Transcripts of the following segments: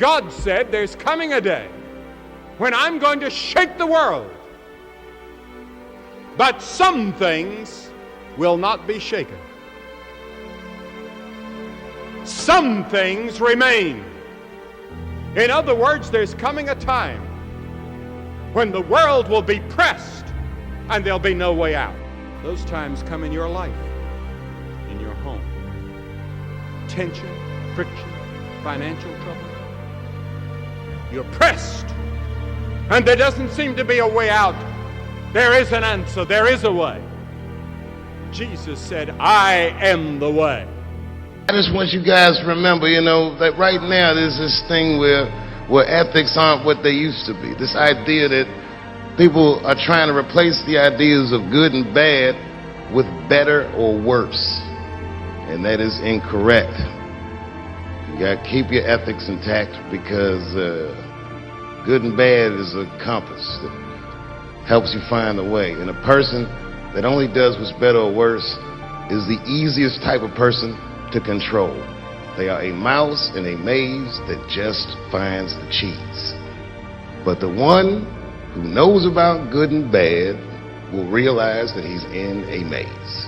God said there's coming a day when I'm going to shake the world. But some things will not be shaken. Some things remain. In other words, there's coming a time when the world will be pressed and there'll be no way out. Those times come in your life, in your home. Tension, friction, financial trouble. You're pressed, and there doesn't seem to be a way out. There is an answer. There is a way. Jesus said, I am the way. I just want you guys to remember, that right now there's this thing where ethics aren't what they used to be. This idea that people are trying to replace the ideas of good and bad with better or worse. And that is incorrect. You got to keep your ethics intact, because good and bad is a compass that helps you find the way. And a person that only does what's better or worse is the easiest type of person to control. They are a mouse in a maze that just finds the cheese. But the one who knows about good and bad will realize that he's in a maze.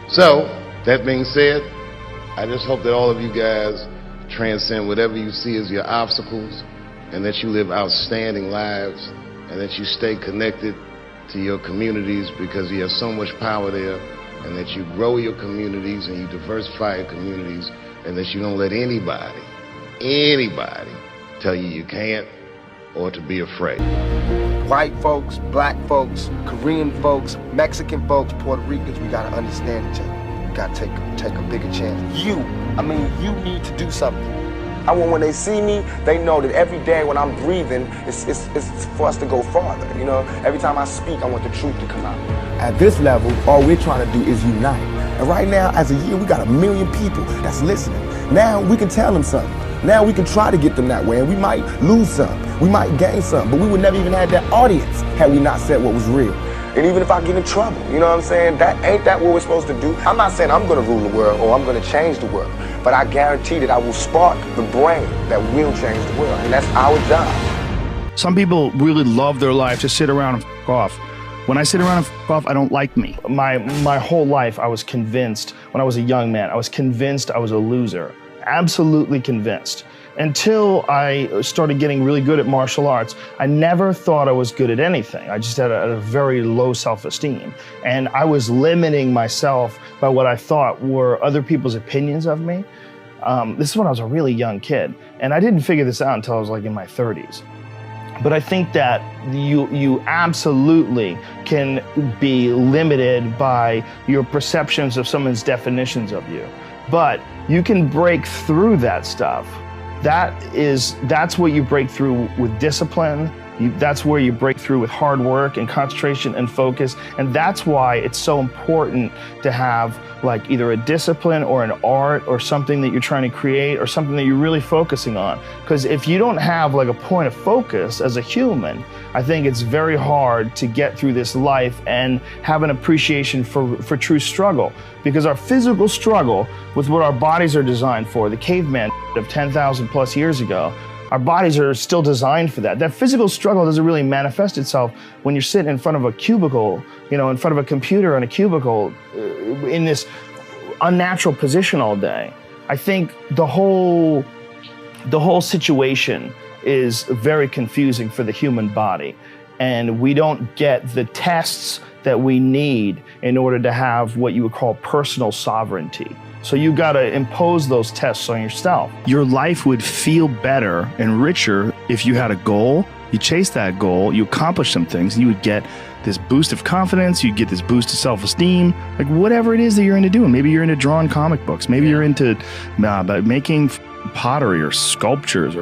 So, that being said, I just hope that all of you guys transcend whatever you see as your obstacles, and that you live outstanding lives, and that you stay connected to your communities, because you have so much power there, and that you grow your communities and you diversify your communities, and that you don't let anybody tell you you can't or to be afraid. White folks, black folks, Korean folks, Mexican folks, Puerto Ricans, we gotta understand each other. We gotta take a bigger chance. You need to do something. I want, when they see me, they know that every day when I'm breathing, it's for us to go farther. Every time I speak, I want the truth to come out. At this level, all we're trying to do is unite. And right now, as a year, we got 1 million people that's listening. Now we can tell them something. Now we can try to get them that way, and we might lose some. We might gain some, but we would never even have that audience had we not said what was real. And even if I get in trouble, you know what I'm saying? Ain't that what we're supposed to do? I'm not saying I'm gonna rule the world or I'm gonna change the world, but I guarantee that I will spark the brain that will change the world, and that's our job. Some people really love their life to sit around and f*** off. When I sit around and f*** off, I don't like me. My whole life, I was convinced, when I was a young man, I was convinced I was a loser. Absolutely convinced. Until I started getting really good at martial arts, I never thought I was good at anything. I just had a very low self-esteem. And I was limiting myself by what I thought were other people's opinions of me. This is when I was a really young kid. And I didn't figure this out until I was like in my 30s. But I think that you absolutely can be limited by your perceptions of someone's definitions of you. But you can break through that stuff. That's what you break through with discipline. That's where you break through with hard work and concentration and focus. And that's why it's so important to have like either a discipline or an art or something that you're trying to create or something that you're really focusing on. Because if you don't have like a point of focus as a human, I think it's very hard to get through this life and have an appreciation for true struggle. Because our physical struggle with what our bodies are designed for, the caveman of 10,000 plus years ago, our bodies are still designed for that. That physical struggle doesn't really manifest itself when you're sitting in front of a cubicle, in front of a computer in a cubicle, in this unnatural position all day. I think the whole situation is very confusing for the human body. And we don't get the tests that we need in order to have what you would call personal sovereignty. So you gotta impose those tests on yourself. Your life would feel better and richer if you had a goal, you chase that goal, you accomplish some things, and you would get this boost of confidence, you get this boost of self-esteem, like whatever it is that you're into doing. Maybe you're into drawing comic books, maybe you're into making pottery or sculptures,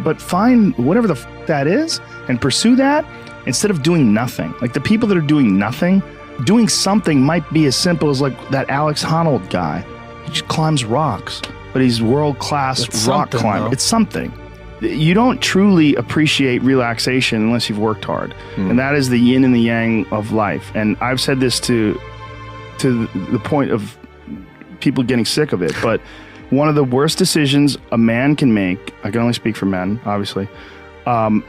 but find whatever the that is and pursue that instead of doing nothing. Like the people that are doing nothing, doing something might be as simple as like that Alex Honnold guy. He just climbs rocks, but he's world-class rock climber. Though. It's something. You don't truly appreciate relaxation unless you've worked hard. And that is the yin and the yang of life. And I've said this to the point of people getting sick of it, but one of the worst decisions a man can make, I can only speak for men, obviously,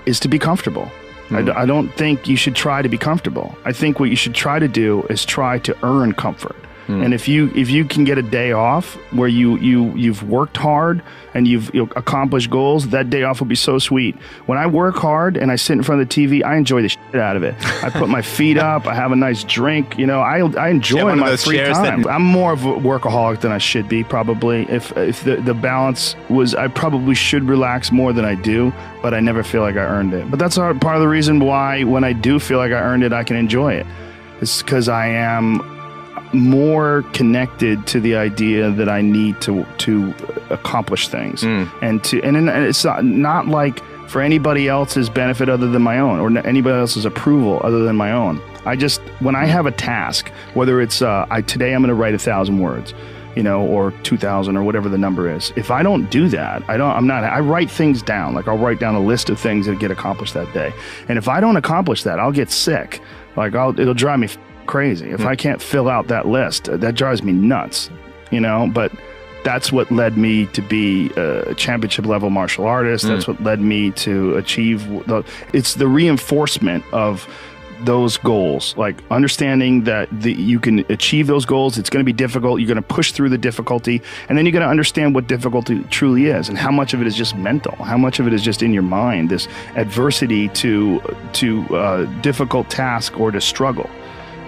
is to be comfortable. I don't think you should try to be comfortable. I think what you should try to do is try to earn comfort. And if you can get a day off where you've worked hard and you've accomplished goals, that day off will be so sweet. When I work hard and I sit in front of the TV, I enjoy the shit out of it. I put my feet up, I have a nice drink, I enjoy my free time. I'm more of a workaholic than I should be, probably. If the balance was, I probably should relax more than I do, but I never feel like I earned it. But that's part of the reason why when I do feel like I earned it, I can enjoy it. It's because I am more connected to the idea that I need to accomplish things, and it's not like for anybody else's benefit other than my own, or anybody else's approval other than my own. When I have a task, whether it's today I'm going to write 1,000 words, or 2,000 or whatever the number is. If I don't do that, I write things down. Like I'll write down a list of things that get accomplished that day, and if I don't accomplish that, I'll get sick. Like it'll drive me crazy. If I can't fill out that list, that drives me nuts, but that's what led me to be a championship level martial artist. That's what led me to achieve it's the reinforcement of those goals, like understanding that you can achieve those goals. It's going to be difficult. You're going to push through the difficulty, and then you're going to understand what difficulty truly is and how much of it is just mental, how much of it is just in your mind, this adversity to difficult task or to struggle.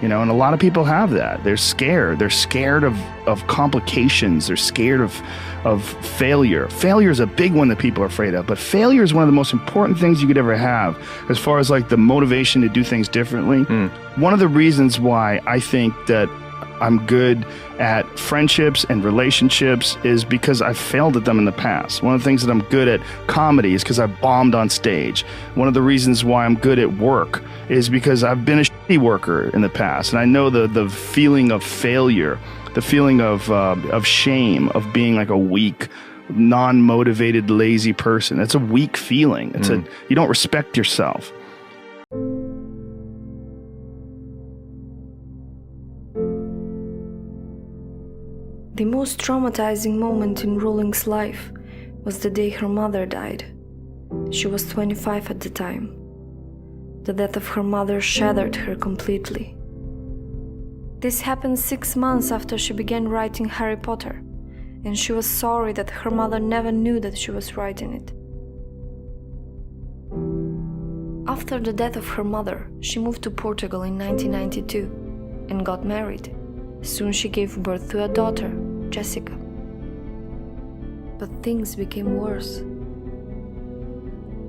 And a lot of people have that. They're scared. They're scared of complications. They're scared of failure. Failure is a big one that people are afraid of, but failure is one of the most important things you could ever have as far as like the motivation to do things differently. One of the reasons why I think that I'm good at friendships and relationships is because I've failed at them in the past. One of the things that I'm good at comedy is because I bombed on stage. One of the reasons why I'm good at work is because I've been a shitty worker in the past, and I know the feeling of failure, the feeling of shame, of being like a weak, non-motivated, lazy person. It's a weak feeling. You don't respect yourself. The most traumatizing moment in Rowling's life was the day her mother died. She was 25 at the time. The death of her mother shattered her completely. This happened 6 months after she began writing Harry Potter, and she was sorry that her mother never knew that she was writing it. After the death of her mother, she moved to Portugal in 1992 and got married. Soon she gave birth to a daughter, Jessica. But things became worse.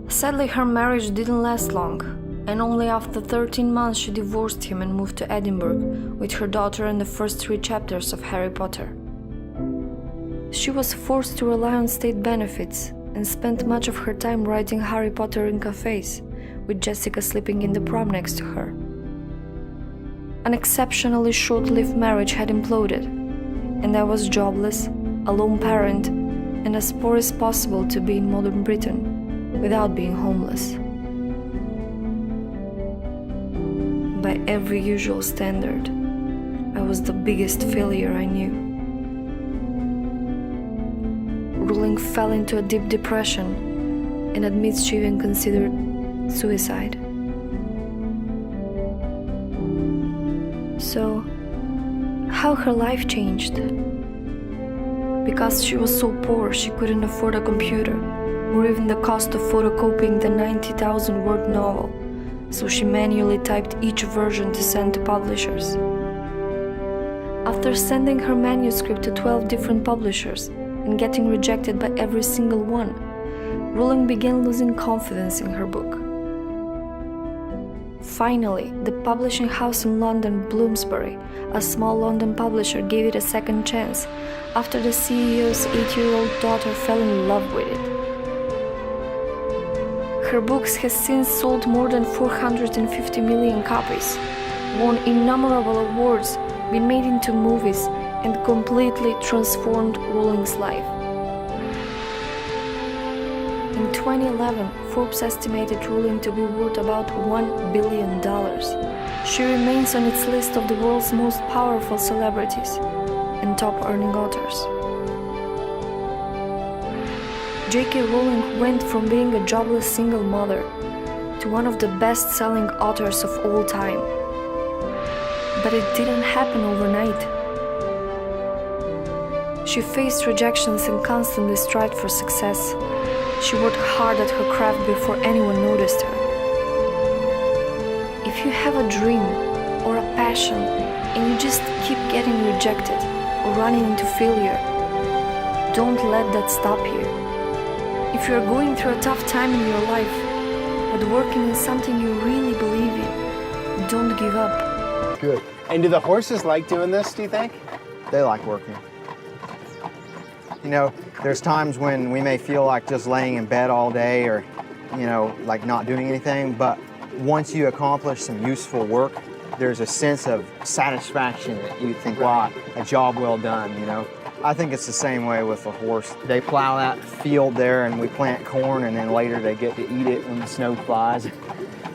Sadly, her marriage didn't last long, and only after 13 months she divorced him and moved to Edinburgh with her daughter and the first 3 chapters of Harry Potter. She was forced to rely on state benefits and spent much of her time writing Harry Potter in cafes, with Jessica sleeping in the prom next to her. An exceptionally short-lived marriage had imploded, and I was jobless, a lone parent, and as poor as possible to be in modern Britain without being homeless. By every usual standard, I was the biggest failure I knew. Rowling fell into a deep depression and admits she even considered suicide. So, how her life changed? Because she was so poor she couldn't afford a computer, or even the cost of photocopying the 90,000-word novel, so she manually typed each version to send to publishers. After sending her manuscript to 12 different publishers and getting rejected by every single one, Rowling began losing confidence in her book. Finally, the publishing house in London, Bloomsbury, a small London publisher, gave it a second chance after the CEO's 8-year-old daughter fell in love with it. Her books has since sold more than 450 million copies, won innumerable awards, been made into movies, and completely transformed Rowling's life. In 2011, Forbes estimated Rowling to be worth about $1 billion. She remains on its list of the world's most powerful celebrities and top-earning authors. J.K. Rowling went from being a jobless single mother to one of the best-selling authors of all time. But it didn't happen overnight. She faced rejections and constantly strived for success. She worked hard at her craft before anyone noticed her. If you have a dream or a passion and you just keep getting rejected or running into failure, don't let that stop you. If you're going through a tough time in your life, but working in something you really believe in, don't give up. Good. And do the horses like doing this, do you think? They like working. You know, there's times when we may feel like just laying in bed all day or, you know, like not doing anything, but once you accomplish some useful work, there's a sense of satisfaction that you think, wow, a job well done, you know. I think it's the same way with the horse. They plow that field there and we plant corn, and then later they get to eat it when the snow flies.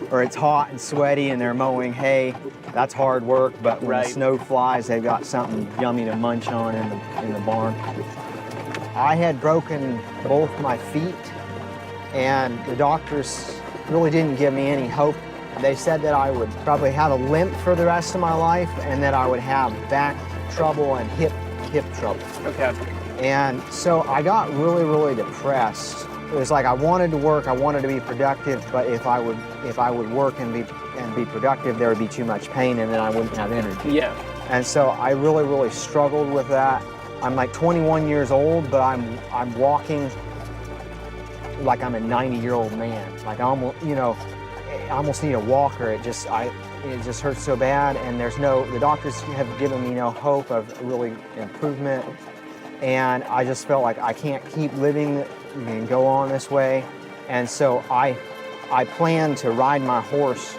Or it's hot and sweaty and they're mowing hay. That's hard work, but when the snow flies, they've got something yummy to munch on in the barn. I had broken both my feet, and the doctors really didn't give me any hope. They said that I would probably have a limp for the rest of my life and that I would have back trouble and hip trouble. Okay. And so I got really, really depressed. It was like I wanted to work, I wanted to be productive, but if I would work and be productive, there would be too much pain and then I wouldn't have energy. Yeah. And so I really, really struggled with that. I'm like 21 years old, but I'm walking like I'm a 90-year-old man. Like I almost need a walker. It just hurts so bad, and the doctors have given me no hope of really improvement. And I just felt like I can't keep living and go on this way. And so I planned to ride my horse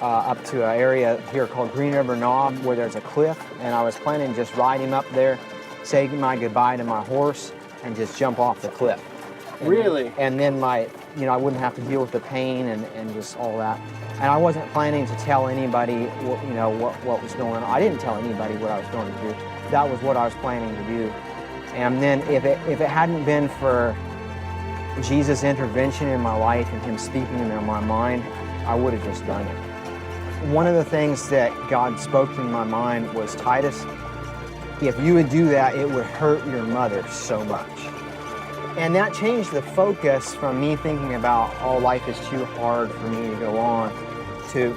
up to an area here called Green River Knob where there's a cliff, and I was planning to just ride him up there, say my goodbye to my horse, and just jump off the cliff. Really? And then I wouldn't have to deal with the pain and just all that. And I wasn't planning to tell anybody what was going on. I didn't tell anybody what I was going to do. That was what I was planning to do. And then if it hadn't been for Jesus' intervention in my life and him speaking in my mind, I would have just done it. One of the things that God spoke in my mind was, Titus, if you would do that, it would hurt your mother so much. And that changed the focus from me thinking about, oh, life is too hard for me to go on, to,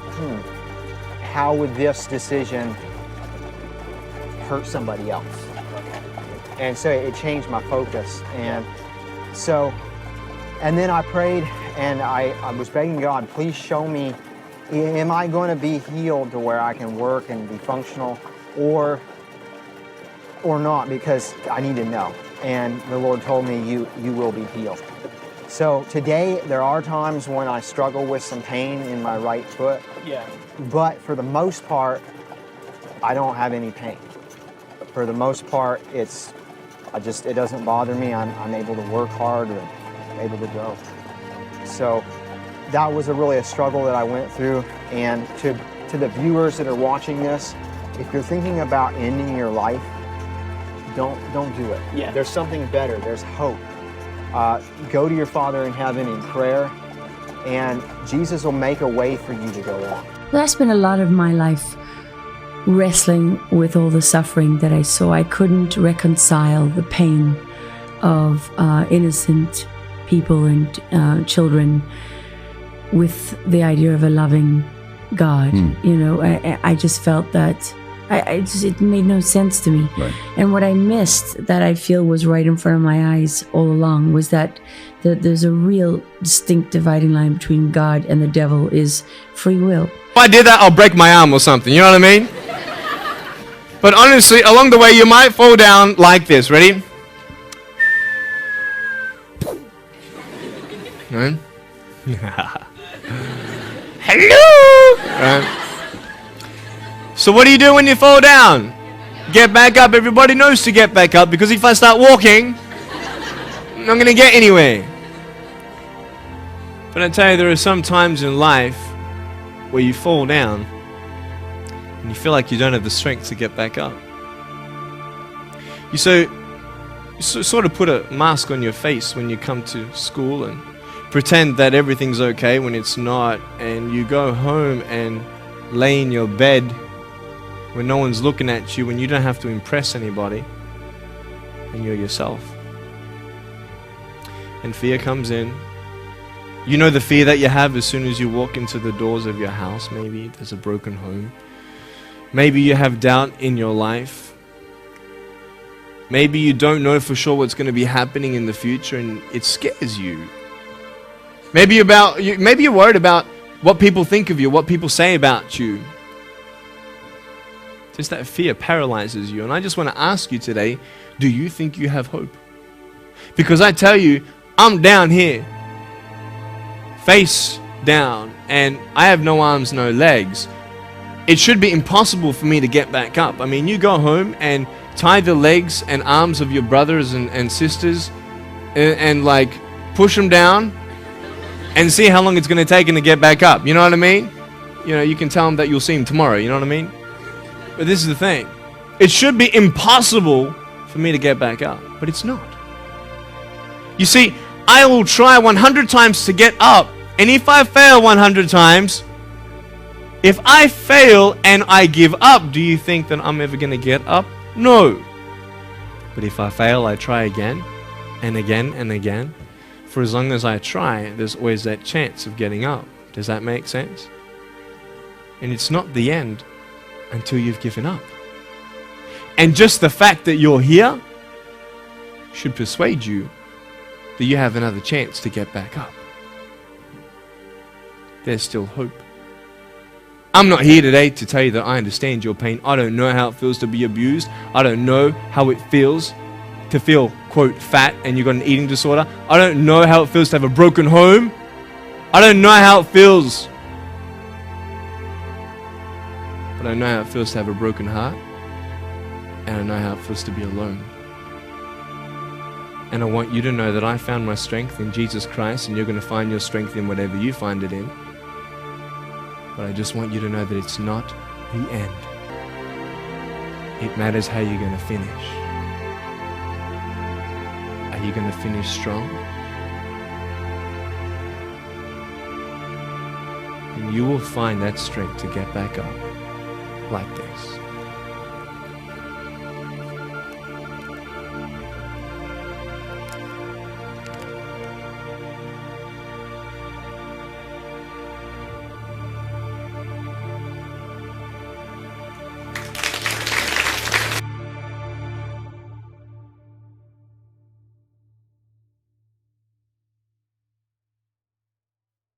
how would this decision hurt somebody else? And so it changed my focus. And then I prayed and I was begging God, please show me, am I going to be healed to where I can work and be functional or not, because I need to know. And the Lord told me, you will be healed. So today, there are times when I struggle with some pain in my right foot. Yeah. But for the most part, I don't have any pain. For the most part, it doesn't bother me. I'm able to work hard and able to go. So that was really a struggle that I went through. And to the viewers that are watching this, if you're thinking about ending your life, don't do it. Yeah. There's something better. There's hope. Go to your Father in heaven in prayer, and Jesus will make a way for you to go on. Well, I spent a lot of my life wrestling with all the suffering that I saw. I couldn't reconcile the pain of innocent people and children with the idea of a loving God. You know, I just felt that it made no sense to me. Right. And what I missed that I feel was right in front of my eyes all along was that there's a real distinct dividing line between God and the devil is free will. If I did that, I'll break my arm or something, you know what I mean? But honestly, along the way, you might fall down like this. Ready? Right? Hello! Right. So what do you do when you fall down? Get back up. Everybody knows to get back up, because if I start walking, I'm not going to get anywhere. But I tell you, there are some times in life where you fall down and you feel like you don't have the strength to get back up. So sort of put a mask on your face when you come to school and pretend that everything's okay when it's not, and you go home and lay in your bed when no one's looking at you, when you don't have to impress anybody, and you're yourself. And fear comes in. You know the fear that you have as soon as you walk into the doors of your house. Maybe there's a broken home. Maybe you have doubt in your life. Maybe you don't know for sure what's going to be happening in the future, and it scares you. Maybe you're worried about what people think of you, what people say about you. Just that fear paralyzes you. And I just want to ask you today, do you think you have hope? Because I tell you, I'm down here, face down, and I have no arms, no legs. It should be impossible for me to get back up. I mean, you go home and tie the legs and arms of your brothers and sisters and like push them down and see how long it's going to take them to get back up. You know what I mean? You know, you can tell them that you'll see them tomorrow. You know what I mean? But this is the thing. It should be impossible for me to get back up, but it's not. You see, I will try 100 times to get up, and if I fail 100 times, if I fail and I give up, do you think that I'm ever going to get up? No. But if I fail, I try again and again and again. For as long as I try, there's always that chance of getting up. Does that make sense? And it's not the end until you've given up. And just the fact that you're here should persuade you that you have another chance to get back up. There's still hope. I'm not here today to tell you that I understand your pain. I don't know how it feels to be abused. I don't know how it feels to feel, quote, fat and you've got an eating disorder. I don't know how it feels to have a broken home. I don't know how it feels. But I know how it feels to have a broken heart. And I know how it feels to be alone. And I want you to know that I found my strength in Jesus Christ, and you're going to find your strength in whatever you find it in. But I just want you to know that it's not the end. It matters how you're going to finish. Are you going to finish strong? And you will find that strength to get back up like this.